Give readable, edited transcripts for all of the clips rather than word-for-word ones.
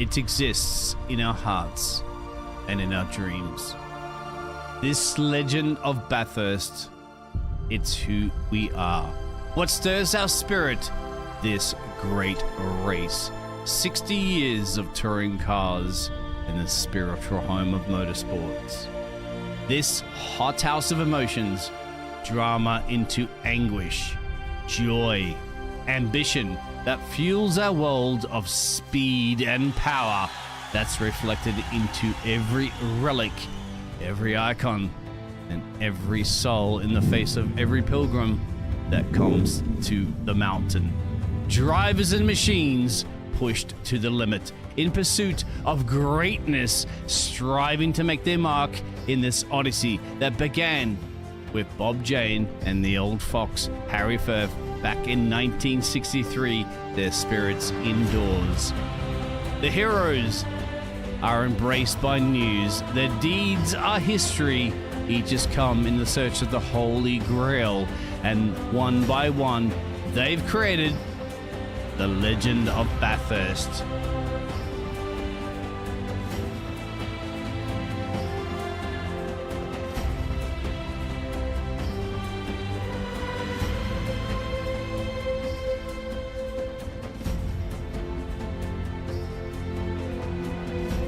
It exists in our hearts and in our dreams. This legend of Bathurst, it's who we are. What stirs our spirit? This great race. 60 years of touring cars in the spiritual home of motorsports. This hothouse of emotions, drama into anguish, joy, ambition that fuels our world of speed and power that's reflected into every relic, every icon, and every soul in the face of every pilgrim that comes to the mountain. Drivers and machines pushed to the limit in pursuit of greatness, striving to make their mark in this odyssey that began with Bob Jane and the old fox Harry Firth back in 1963, their spirits indoors. The heroes are embraced by news, their deeds are history, each has come in the search of the Holy Grail, and one by one, they've created the legend of Bathurst.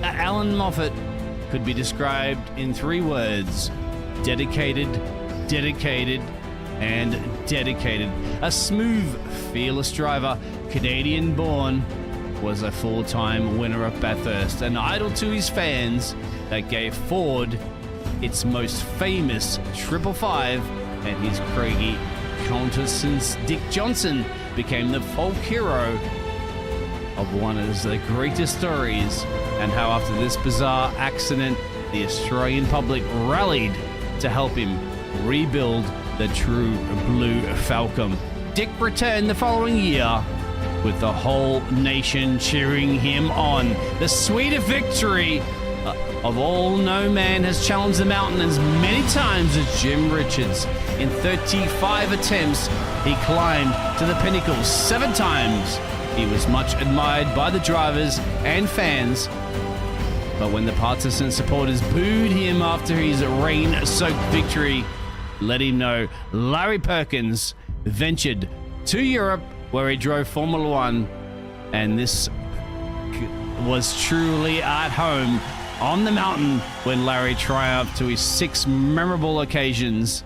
Alan Moffat could be described in 3 words: dedicated, dedicated, and dedicated. A smooth, fearless driver, Canadian-born, was a 4-time winner of Bathurst, an idol to his fans that gave Ford its most famous 555, and his craggy countersense Dick Johnson became the folk hero of one of the greatest stories, and how after this bizarre accident, the Australian public rallied to help him rebuild the true Blue Falcon. Dick returned the following year with the whole nation cheering him on. The sweetest victory of all, no man has challenged the mountain as many times as Jim Richards. In 35 attempts, he climbed to the pinnacle 7 times. He was much admired by the drivers and fans, but when the partisan supporters booed him after his rain-soaked victory, let him know Larry Perkins ventured to Europe, where he drove Formula One, and this was truly at home on the mountain when Larry triumphed to his 6 memorable occasions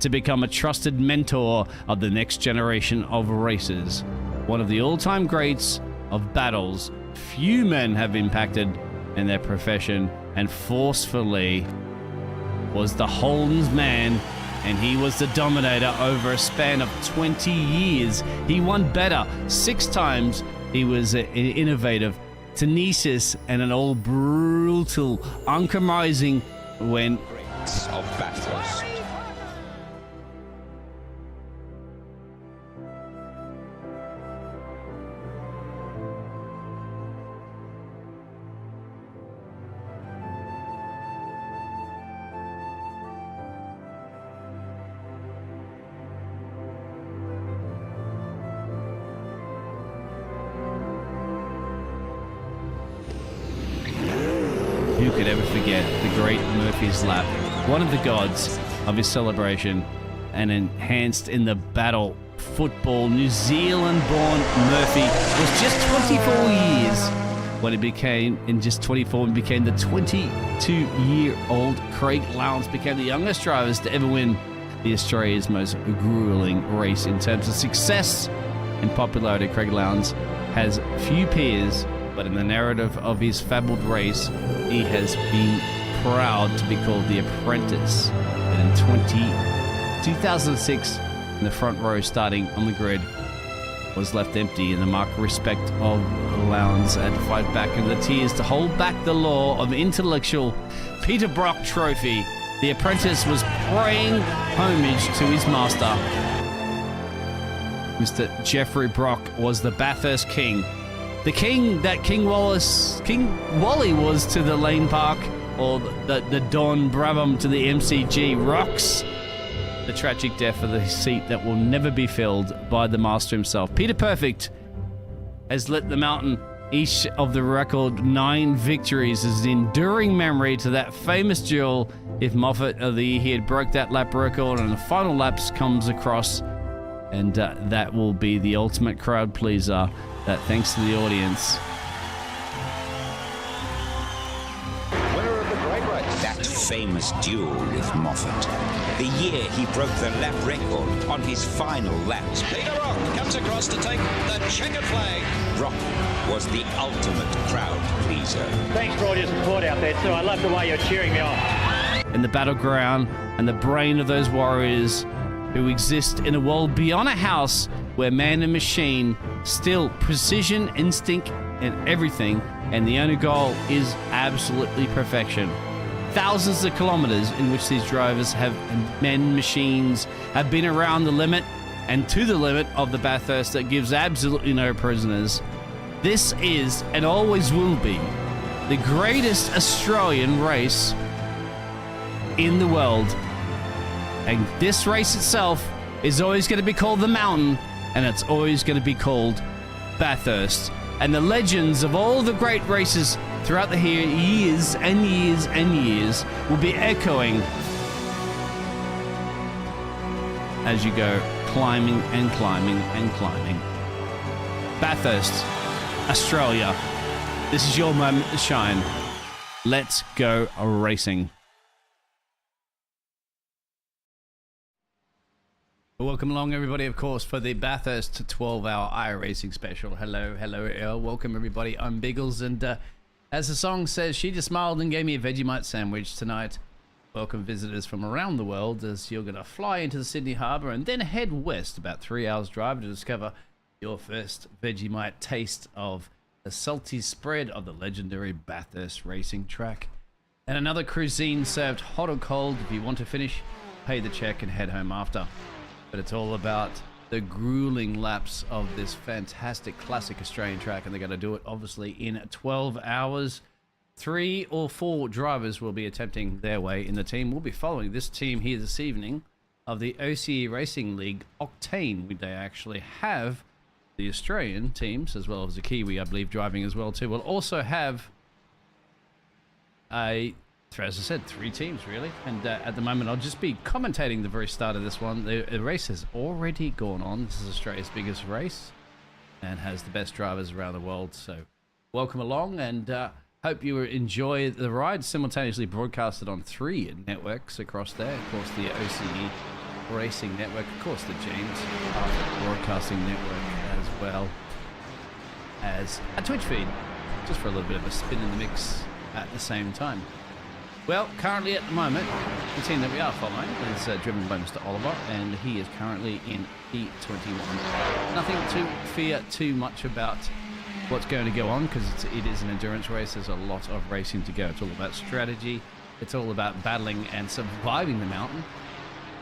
to become a trusted mentor of the next generation of racers. One of the all-time greats of battles few men have impacted in their profession, and forcefully was the Holden's man, and he was the dominator over a span of 20 years. He won better 6 times. He was an innovative, tenacious, and an all brutal, uncompromising when of Bathurst. Who could ever forget the great Murphy's Lap, one of the gods of his celebration, and enhanced in the battle football. New Zealand-born Murphy was just 24 years when he became, in just 24, became the 22-year-old Craig Lowndes became the youngest drivers to ever win the Australia's most grueling race. In terms of success and popularity, Craig Lowndes has few peers, but in the narrative of his fabled race, he has been proud to be called the Apprentice. And in 2006, in the front row starting on the grid, was left empty, and the mark of respect of Lowndes had to fight back in the tears to hold back the law of intellectual Peter Brock Trophy. The Apprentice was paying homage to his master. Mr. Geoffrey Brock was the Bathurst King. The king that King Wally was to the Lane Park, or the Don Brabham to the MCG Rocks. The tragic death of the seat that will never be filled by the master himself. Peter Perfect has let the mountain Each of the record 9 victories is an enduring memory to that famous duel. If Moffat he had broke that lap record and the final laps comes across, and that will be the ultimate crowd pleaser. Thanks to the audience. Winner of the great race. That famous duel with Moffat. The year he broke the lap record on his final laps. Peter Rock comes across to take the checkered flag. Rock was the ultimate crowd pleaser. Thanks for all your support out there too. I love the way you're cheering me on. In the battleground and the brain of those warriors who exist in a world beyond a house where man and machine still precision, instinct, and everything, and the only goal is absolutely perfection. Thousands of kilometers in which these drivers machines have been around the limit and to the limit of the Bathurst that gives absolutely no prisoners. This is and always will be the greatest Australian race in the world. And this race itself is always going to be called the Mountain, and it's always going to be called Bathurst. And the legends of all the great races throughout the years and years and years will be echoing as you go climbing and climbing and climbing. Bathurst, Australia, this is your moment to shine. Let's go racing. Welcome along, everybody, of course, for the Bathurst 12-hour iRacing special. Hello. Welcome, everybody. I'm Biggles, and as the song says, she just smiled and gave me a Vegemite sandwich tonight. Welcome visitors from around the world as you're going to fly into the Sydney Harbour and then head west about 3 hours drive to discover your first Vegemite taste of the salty spread of the legendary Bathurst racing track. And another cuisine served hot or cold. If you want to finish, pay the check and head home after. But it's all about the grueling laps of this fantastic classic Australian track, and they're going to do it obviously in 12 hours. 3 or 4 drivers will be attempting their way in the team. We'll be following this team here this evening of the OCE Racing League Octane. They actually have the Australian teams as well as the Kiwi, I believe, driving as well too. We'll also have as I said, 3 teams really, and at the moment I'll just be commentating the very start of this one. The race has already gone on. This is Australia's biggest race and has the best drivers around the world, so welcome along, and hope you enjoy the ride. Simultaneously broadcasted on 3 networks across there, of course the OCE Racing Network, of course the James Broadcasting Network, as well as a Twitch feed, just for a little bit of a spin in the mix at the same time. Well, currently at the moment, the team that we are following is driven by Mr. Oliver, and he is currently in P21. Nothing to fear too much about what's going to go on, because it is an endurance race. There's a lot of racing to go. It's all about strategy. It's all about battling and surviving the mountain,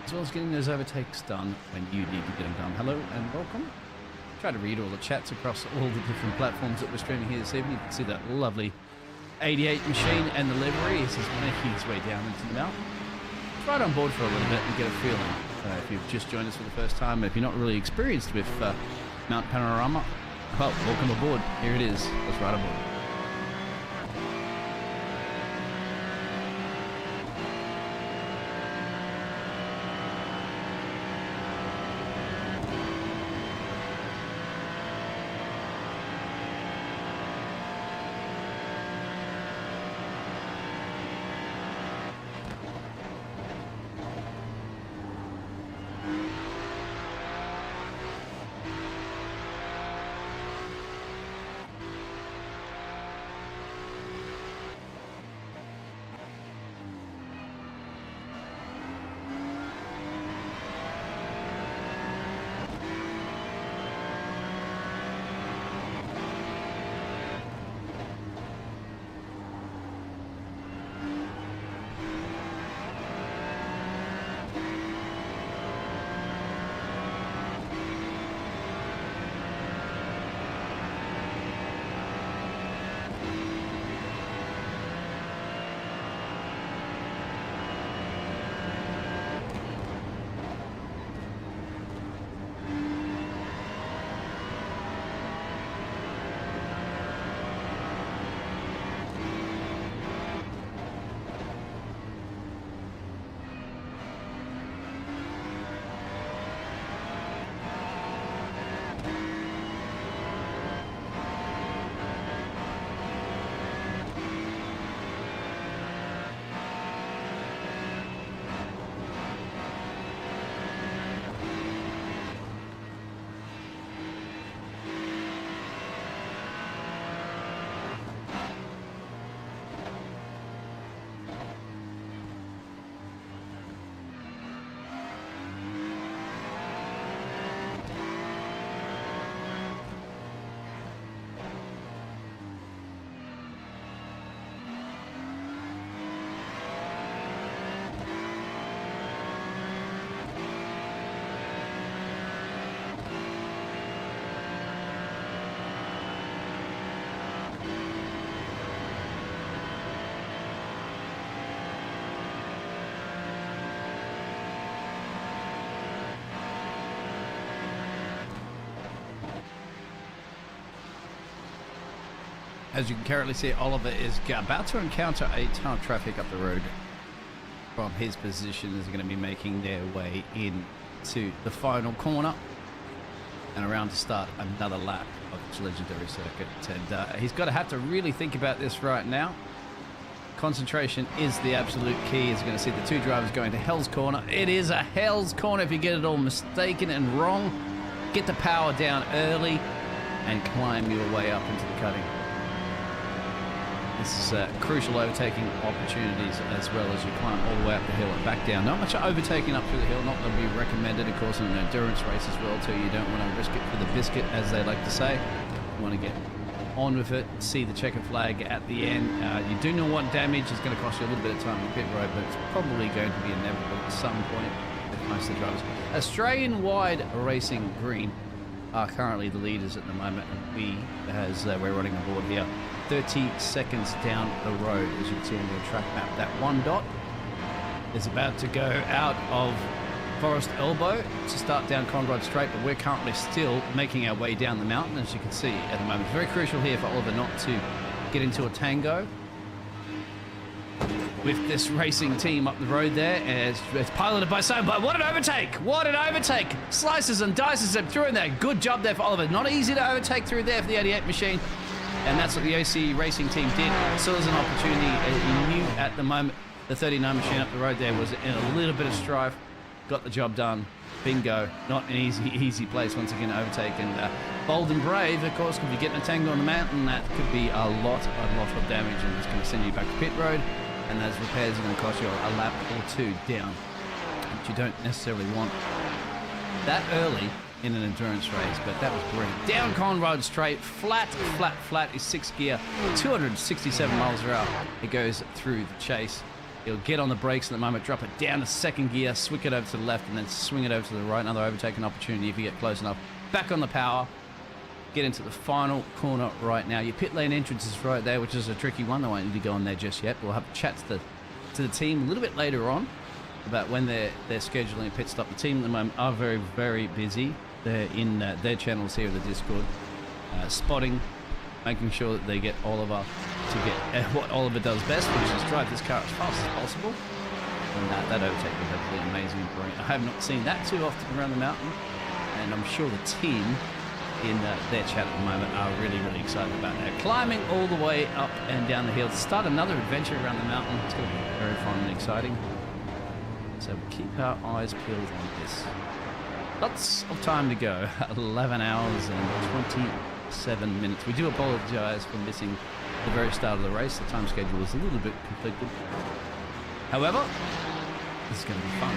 as well as getting those overtakes done when you need to get them done. Hello and welcome. Try to read all the chats across all the different platforms that we're streaming here this evening. You can see that lovely 88 machine and the livery. He's just making his way down into the mountain. Right on board for a little bit and get a feeling. If you've just joined us for the first time, if you're not really experienced with Mount Panorama, well, welcome aboard. Here it is. Let's ride aboard. As you can currently see, Oliver is about to encounter a ton of traffic up the road. From his position, is going to be making their way into the final corner and around to start another lap of this legendary circuit. And he's got to have to really think about this right now. Concentration is the absolute key. As you're going to see the two drivers going to Hell's Corner. It is a Hell's Corner if you get it all mistaken and wrong. Get the power down early and climb your way up into the cutting. This is crucial overtaking opportunities as well as you climb all the way up the hill and back down. Not much overtaking up through the hill, not going to be recommended, of course, in an endurance race as well too. You don't want to risk it for the biscuit, as they like to say. You want to get on with it, see the checkered flag at the end. You do know what damage is going to cost you a little bit of time on pit road, but it's probably going to be inevitable at some point with most of the drivers. Australian-wide Racing Green are currently the leaders at the moment, and we, as we're running aboard here, 30 seconds down the road, as you can see on the track map. That one dot is about to go out of Forest Elbow to start down Conrod Straight, but we're currently still making our way down the mountain, as you can see at the moment. It's very crucial here for Oliver not to get into a tango with this racing team up the road there. It's piloted by Sam, but what an overtake! What an overtake! Slices and dices him through in there. Good job there for Oliver. Not easy to overtake through there for the 88 machine. And that's what the OC racing team did. So there's an opportunity. You knew at the moment the 39 machine up the road there was in a little bit of strife. Got the job done. Bingo. Not an easy place once again to overtake. And bold and brave, of course, if you get in a tangle on the mountain, that could be a lot of damage, and it's going to send you back to pit road. And those repairs are going to cost you a lap or two down, which you don't necessarily want that early in an endurance race. But that was brilliant. Down Conrod Straight, flat is 6th gear, 267 miles per hour. It goes through the chase. He'll get on the brakes at the moment, drop it down to 2nd gear, swing it over to the left, and then swing it over to the right. Another overtaking opportunity if you get close enough. Back on the power. Get into the final corner right now. Your pit lane entrance is right there, which is a tricky one. I won't need to go on there just yet. We'll have a chat to the team a little bit later on about when they're scheduling a pit stop. The team at the moment are very, very busy. They're in their channels here in the Discord, spotting, making sure that they get Oliver to get what Oliver does best, which is drive this car as fast as possible. And that overtake was absolutely amazing and brilliant. I have not seen that too often around the mountain, and I'm sure the team in their chat at the moment are really, really excited about that. Climbing all the way up and down the hill to start another adventure around the mountain. It's going to be very fun and exciting. So keep our eyes peeled on this. Lots of time to go. 11 hours and 27 minutes. We do apologize for missing the very start of the race. The time schedule was a little bit conflicted. However, this is going to be fun.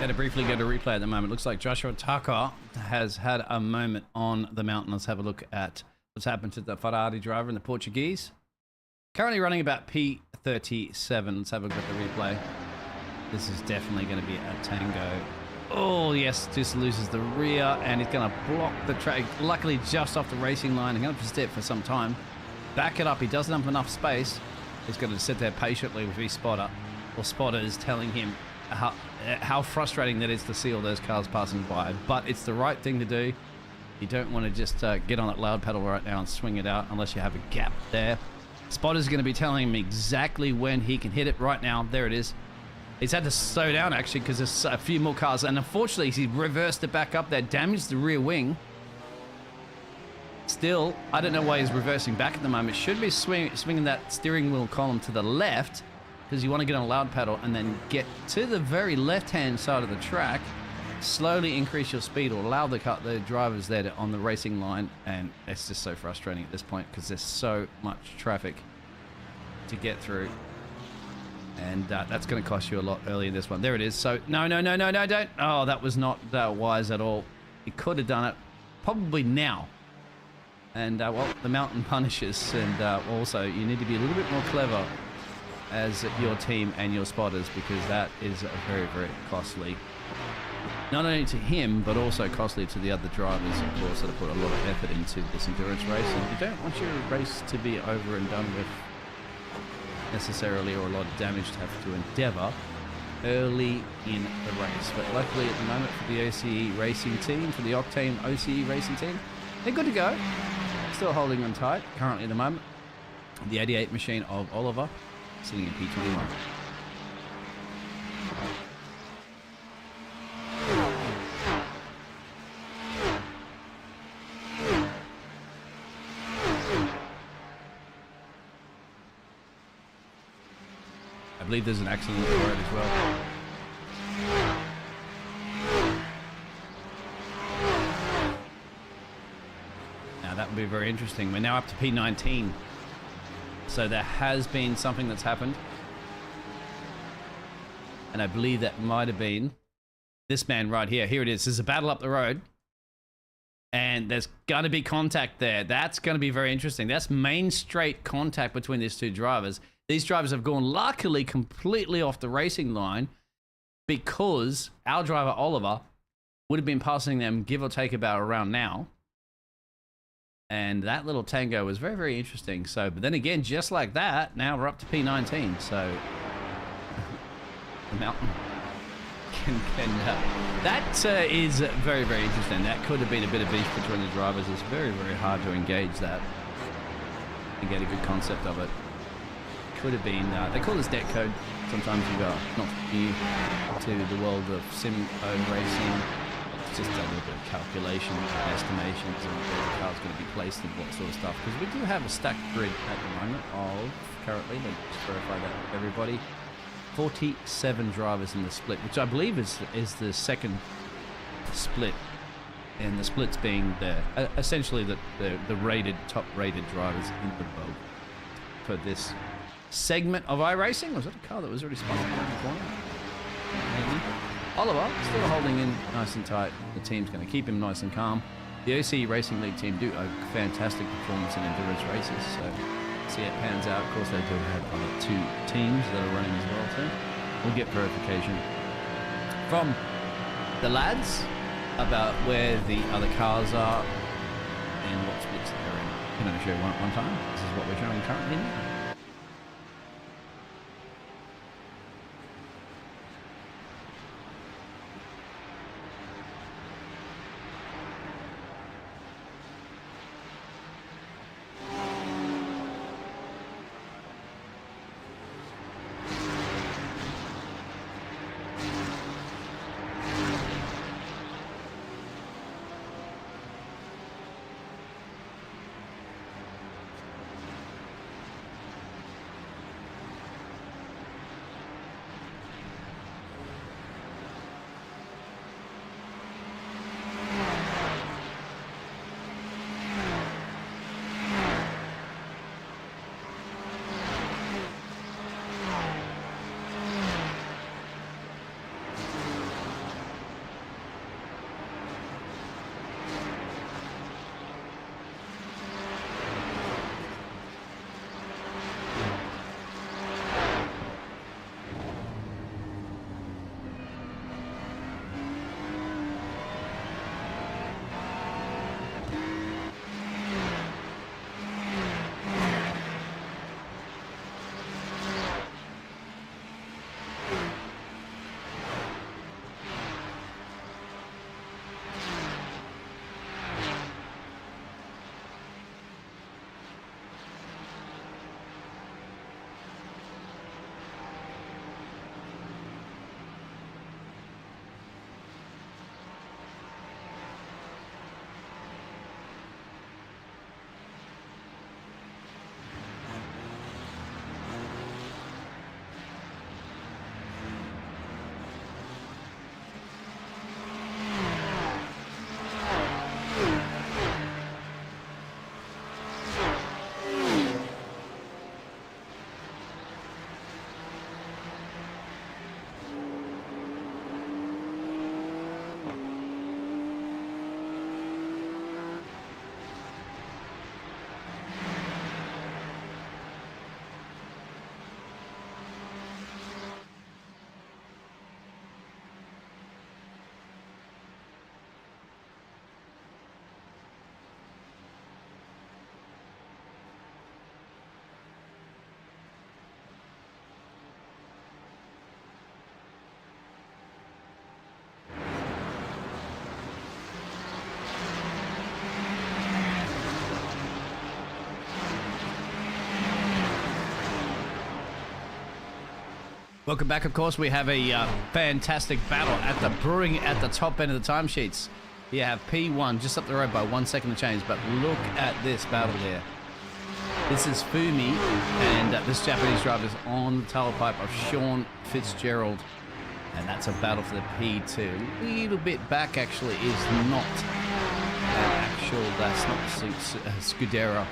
To briefly go to replay at the moment. Looks like Joshua Tucker has had a moment on the mountain. Let's have a look at what's happened to the Ferrari driver and the Portuguese. Currently running about P37. Let's have a look at the replay. This is definitely going to be a tango. Oh yes, just loses the rear and he's going to block the track. Luckily just off the racing line. He's going to have to stay for some time. Back it up. He doesn't have enough space. He's going to sit there patiently with his spotter or spotters telling him how frustrating that is to see all those cars passing by, but it's the right thing to do. You don't want to just get on that loud pedal right now and swing it out unless you have a gap there. Spotter's going to be telling him exactly when he can hit it right now. There it is. He's had to slow down actually because there's a few more cars, and unfortunately he reversed it back up there, damaged the rear wing. still, I don't know why he's reversing back at the moment. Should be swinging that steering wheel column to the left, because you want to get on a loud pedal and then get to the very left-hand side of the track. Slowly increase your speed or allow the drivers there on the racing line. And it's just so frustrating at this point because there's so much traffic to get through. And that's going to cost you a lot early in this one. There it is. So, no, don't. Oh, that was not wise at all. You could have done it probably now. And, well, the mountain punishes. And also, you need to be a little bit more clever as your team and your spotters, because that is very, very costly. Not only to him, but also costly to the other drivers, of course, that have put a lot of effort into this endurance race. And you don't want your race to be over and done with necessarily, or a lot of damage to have to endeavour early in the race. But luckily at the moment for the OCE racing team, for the Octane OCE racing team, they're good to go. Still holding on tight currently at the moment. The 88 machine of Oliver sitting in P21. I believe there's an accident on the road as well. Now that would be very interesting. We're now up to P19. So there has been something that's happened. And I believe that might have been this man right here. Here it is. There's a battle up the road. And there's going to be contact there. That's going to be very interesting. That's main straight contact between these two drivers. These drivers have gone luckily completely off the racing line because our driver, Oliver, would have been passing them, give or take, about around now. And that little tango was very, very interesting. So, but then again, just like that, now we're up to P19. So, the mountain that is very, very interesting. That could have been a bit of beef between the drivers. It's very, very hard to engage that and get a good concept of it. Could have been, they call this deck code. Sometimes you are not new to the world of sim racing. It's just a little bit of calculation and estimations of where the car's going to be placed and what sort of stuff. Because we do have a stacked grid at the moment of, currently, let me just verify that for everybody, 47 drivers in the split, which I believe is the second split. And the splits being essentially the top rated drivers in the world for this segment of iRacing. Was it a car that was already spotted around the corner? Maybe. Oliver still holding in nice and tight. The team's going to keep him nice and calm. The OCE Racing League team do a fantastic performance in endurance races, so see it pans out. Of course, they do have other two teams that are running as well too. We'll get verification from the lads about where the other cars are and what splits they're in. Can I show you one at one time? This is what we're showing currently now. Welcome back. Of course, we have a fantastic battle at the brewing at the top end of the timesheets. You have P1 just up the road by 1 second to change, but look at this battle here. This is Fumi, and this Japanese driver is on the tailpipe of Sean Fitzgerald, and that's a battle for the P2. A little bit back, actually, is not that's not Scudero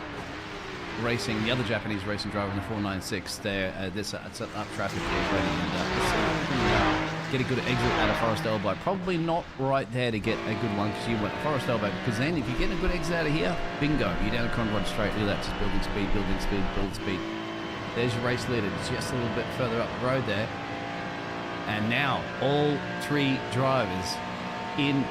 Racing, the other Japanese racing driver in the 496 there. It's up traffic here, and get a good exit out of Forest Elbow. Probably not right there to get a good one because you went Forest Elbow, because then if you get a good exit out of here, bingo, you're down Conrod straight. Look at that, just building speed, building speed, building speed. There's your race leader, just a little bit further up the road there. And now all three drivers in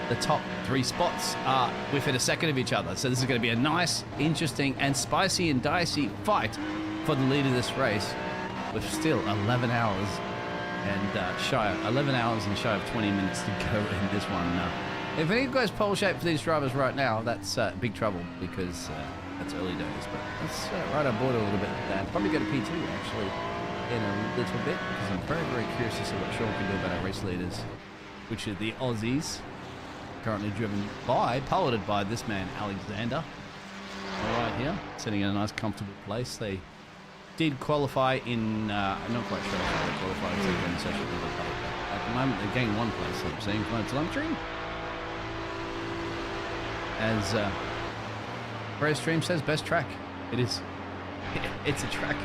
the top three spots are within a second of each other. So this is going to be a nice, interesting, and spicy and dicey fight for the lead of this race, with still 11 hours and shy of 20 minutes to go in this one. If any goes pole shape for these drivers right now, that's big trouble, because that's early days. But let's ride our board a little bit and probably go to P2 actually in a little bit, because I'm very, very curious to see what Sean can do about our race leaders, which are the Aussies, currently piloted by this man, Alexander. Right here, sitting in a nice, comfortable place. They did qualify in, I'm not quite sure how they qualified in the session. At the moment, they're getting one place, I'm seeing from telemetry. As Race Stream says, best track. It is. It's a track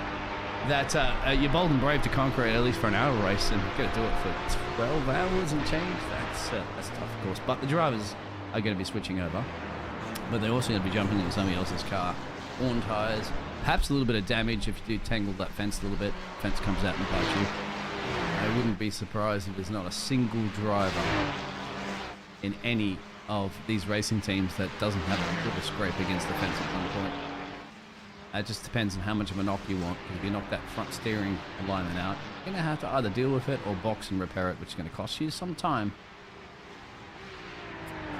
that you're bold and brave to conquer it, at least for an hour race, and you're going to do it for 12 hours and change. That's tough, of course. But the drivers are going to be switching over, but they're also going to be jumping into somebody else's car. Worn tires, perhaps a little bit of damage if you do tangle that fence a little bit. Fence comes out and bites you. I wouldn't be surprised if there's not a single driver in any of these racing teams that doesn't have a little scrape against the fence at one point. It just depends on how much of a knock you want. If you knock that front steering alignment out, you're going to have to either deal with it or box and repair it, which is going to cost you some time.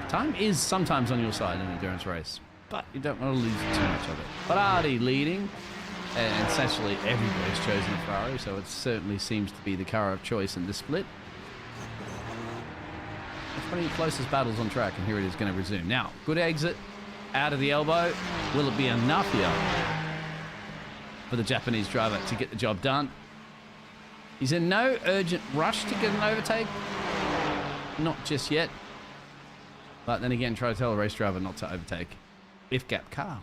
Time is sometimes on your side in an endurance race, but you don't want to lose too much of it. Ferrari leading, and essentially everybody's chosen a Ferrari, so it certainly seems to be the car of choice in this split. It's one of the closest battles on track, and here it is going to resume. Now, good exit out of the elbow. Will it be enough here for the Japanese driver to get the job done? He's in no urgent rush to get an overtake. Not just yet. But then again, try to tell a race driver not to overtake if gap car.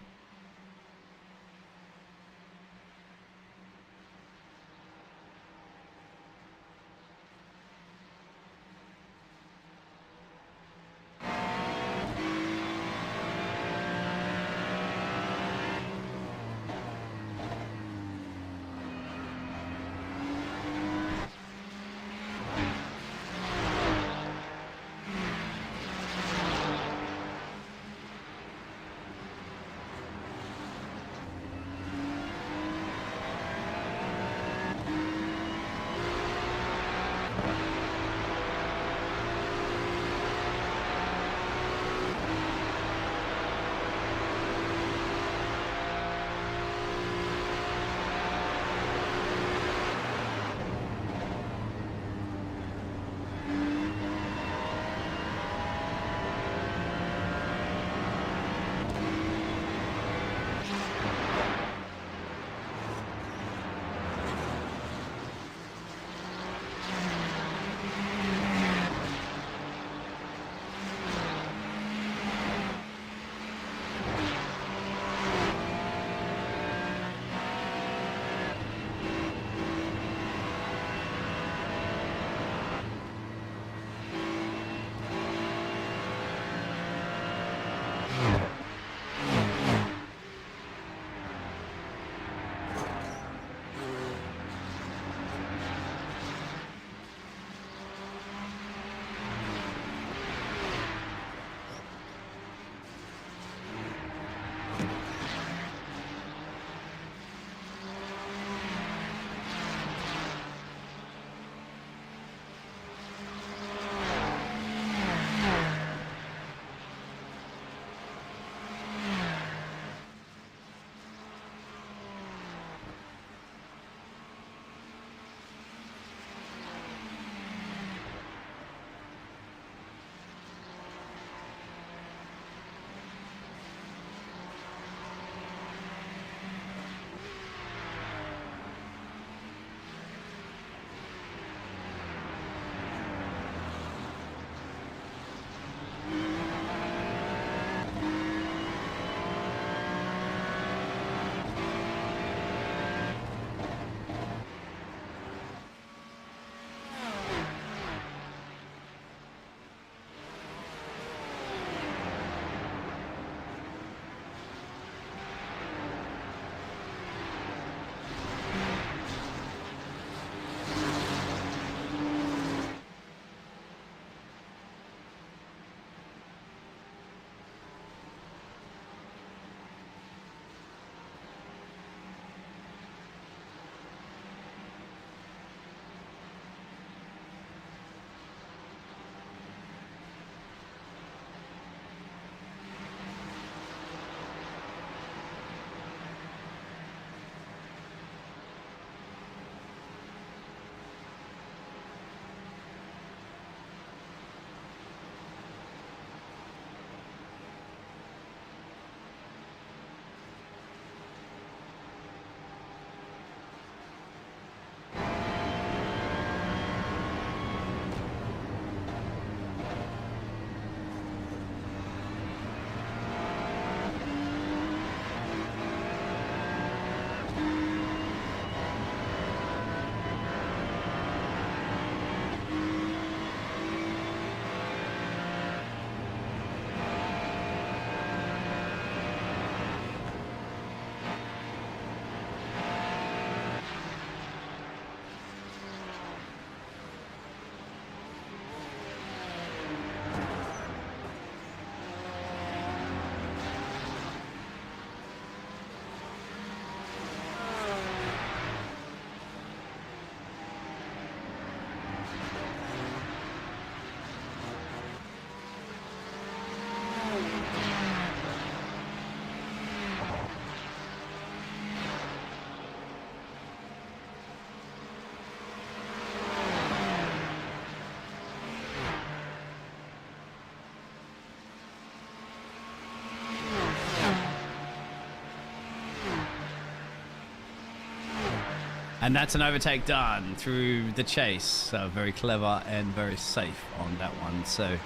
And that's an overtake done through the chase. So very clever and very safe on that one. So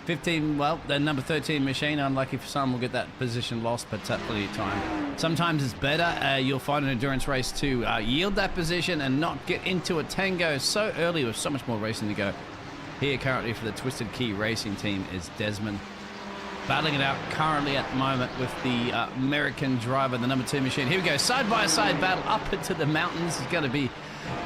15, well, the number 13 machine, unlucky for some, will get that position lost, but plenty of time. Sometimes it's better. You'll find an endurance race to yield that position and not get into a tango so early with so much more racing to go. Here currently for the Twisted Key Racing team is Desmond. Battling it out currently at the moment with the American driver, the number 2 machine. Here we go, side-by-side battle up into the mountains. It's going to be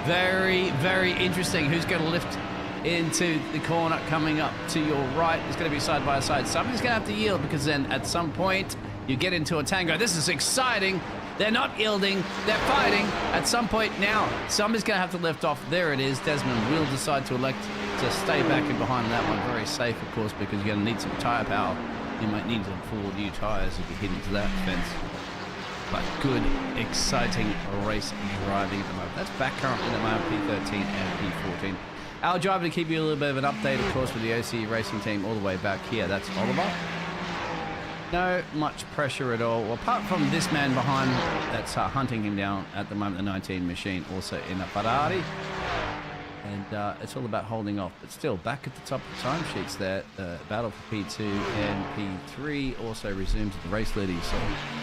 very, very interesting. Who's going to lift into the corner coming up to your right? It's going to be side-by-side. Somebody's going to have to yield because then at some point you get into a tango. This is exciting. They're not yielding. They're fighting. At some point now, somebody's going to have to lift off. There it is. Desmond will decide to elect to stay back and behind that one. Very safe, of course, because you're going to need some tyre power. You might need some 4 new tyres if you hit into that fence. But good, exciting race driving at the moment. That's back currently at the moment, P13 and P14. Our driver to keep you a little bit of an update, of course, with the OC Racing team all the way back here. That's Oliver. No much pressure at all. Well, apart from this man behind that's hunting him down at the moment, the 19 machine, also in a Ferrari. And it's all about holding off. But still, back at the top of the timesheets there, the battle for P2 and P3 also resumes at the race leading. So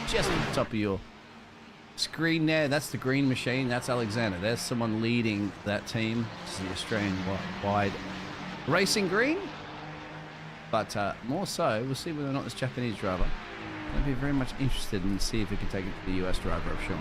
just at the top of your screen there, that's the green machine. That's Alexander. There's someone leading that team. This is the Australian wide racing green. But more so, we'll see whether or not this Japanese driver will be very much interested in see if he can take it to the US driver of Sean.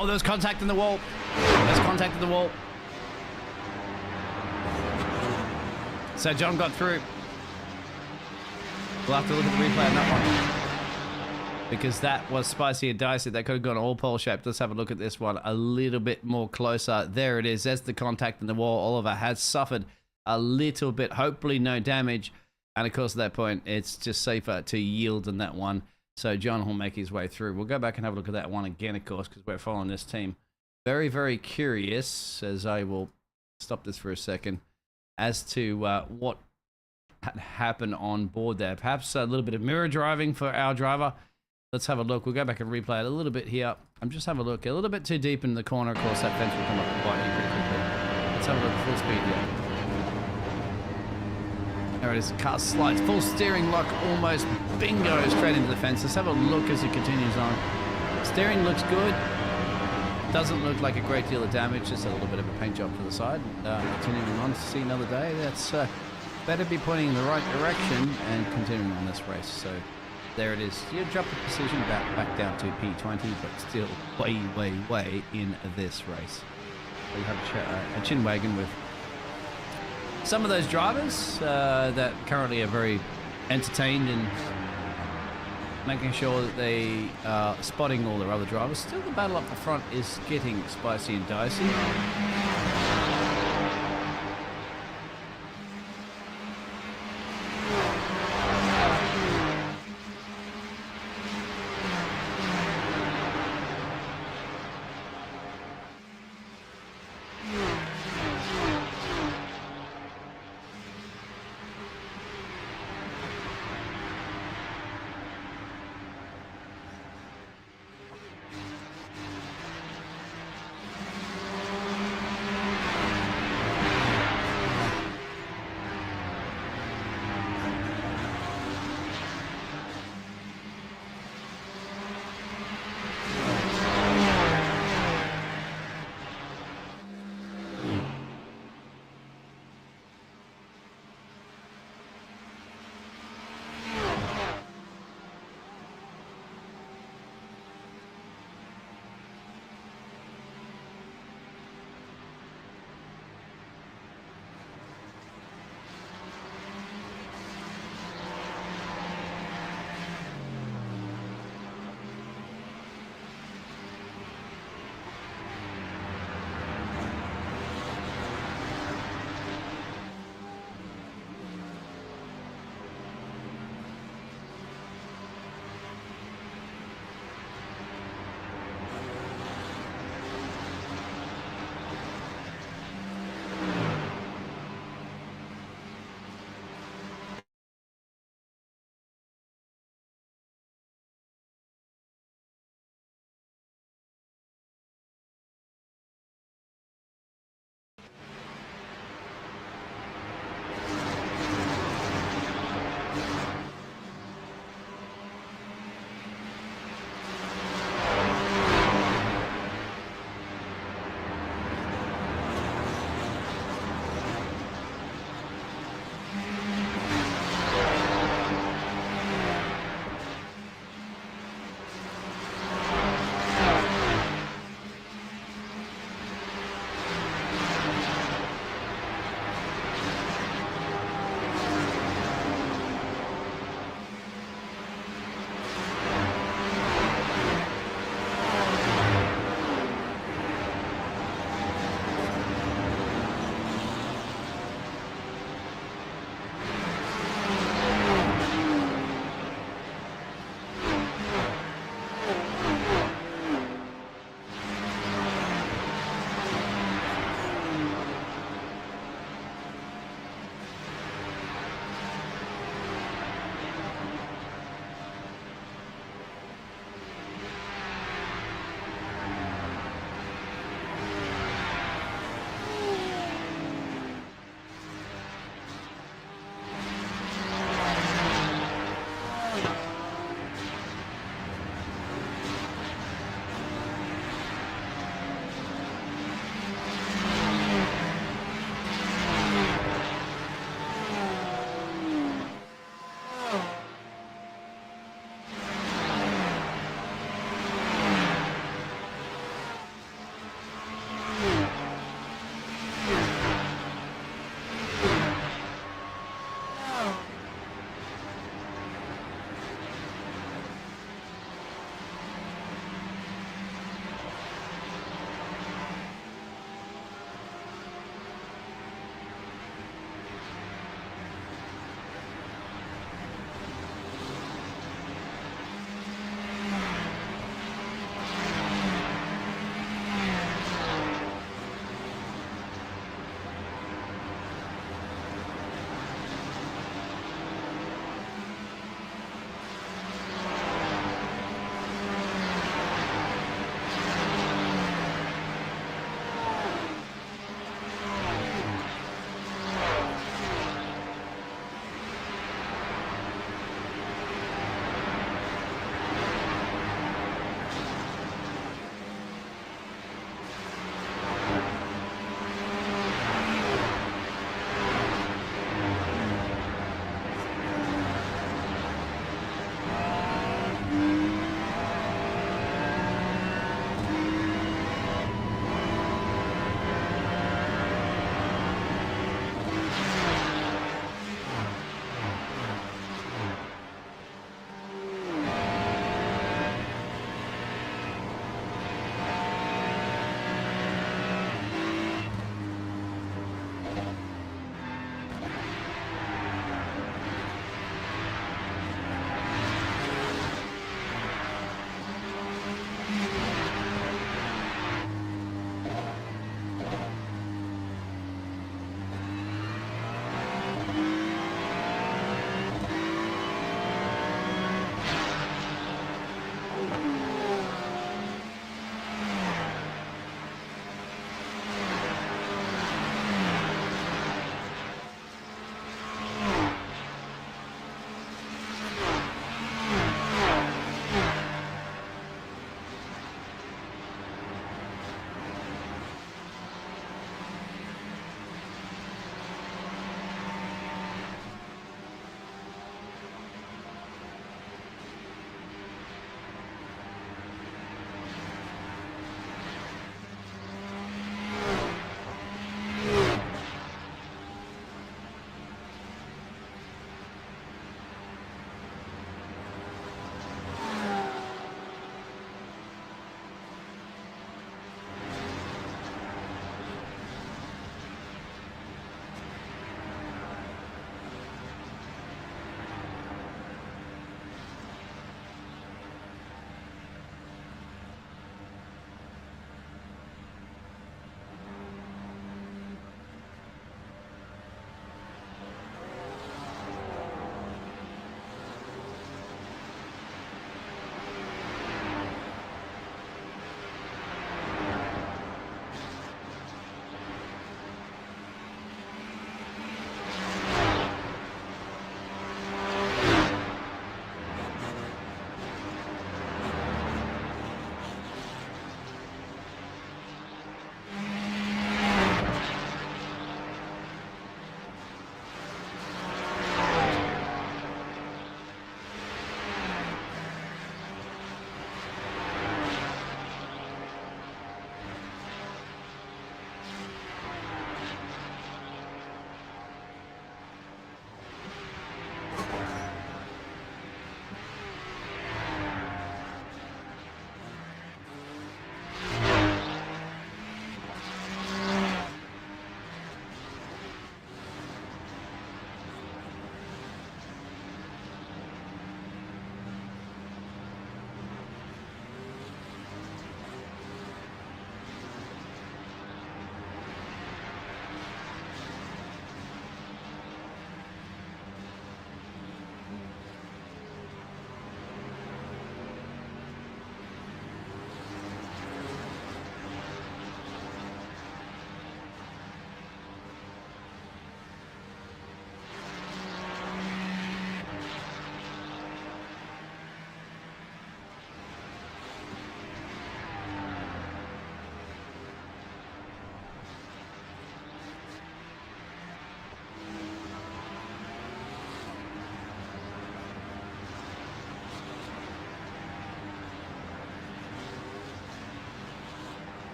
Oh, there's contact in the wall. There's contact in the wall. So John got through. We'll have to look at the replay on that one, because that was spicy and dicey. That could have gone all pole shape. Let's have a look at this one a little bit more closer. There it is. There's the contact in the wall. Oliver has suffered a little bit, hopefully no damage. And of course, at that point, it's just safer to yield than that one. So John will make his way through. We'll go back and have a look at that one again, of course, because we're following this team. Very, very curious, as I will stop this for a second, as to what had happened on board there. Perhaps a little bit of mirror driving for our driver. Let's have a look. We'll go back and replay it a little bit here. I'm just having a look. A little bit too deep in the corner. Of course, that fence will come up and bite you pretty quickly. Let's have a look at full speed here. There it is. The car slides. Full steering lock, almost bingo, straight into the fence. Let's have a look as it continues on. Steering looks good. Doesn't look like a great deal of damage. Just a little bit of a paint job to the side. Continuing on to see another day. That's better be pointing in the right direction and continuing on this race. So there it is. You drop the precision back down to P20, but still way, way, way in this race. So you have a chin wagon with some of those drivers that currently are very entertained and making sure that they are spotting all their other drivers. Still, the battle up the front is getting spicy and dicey.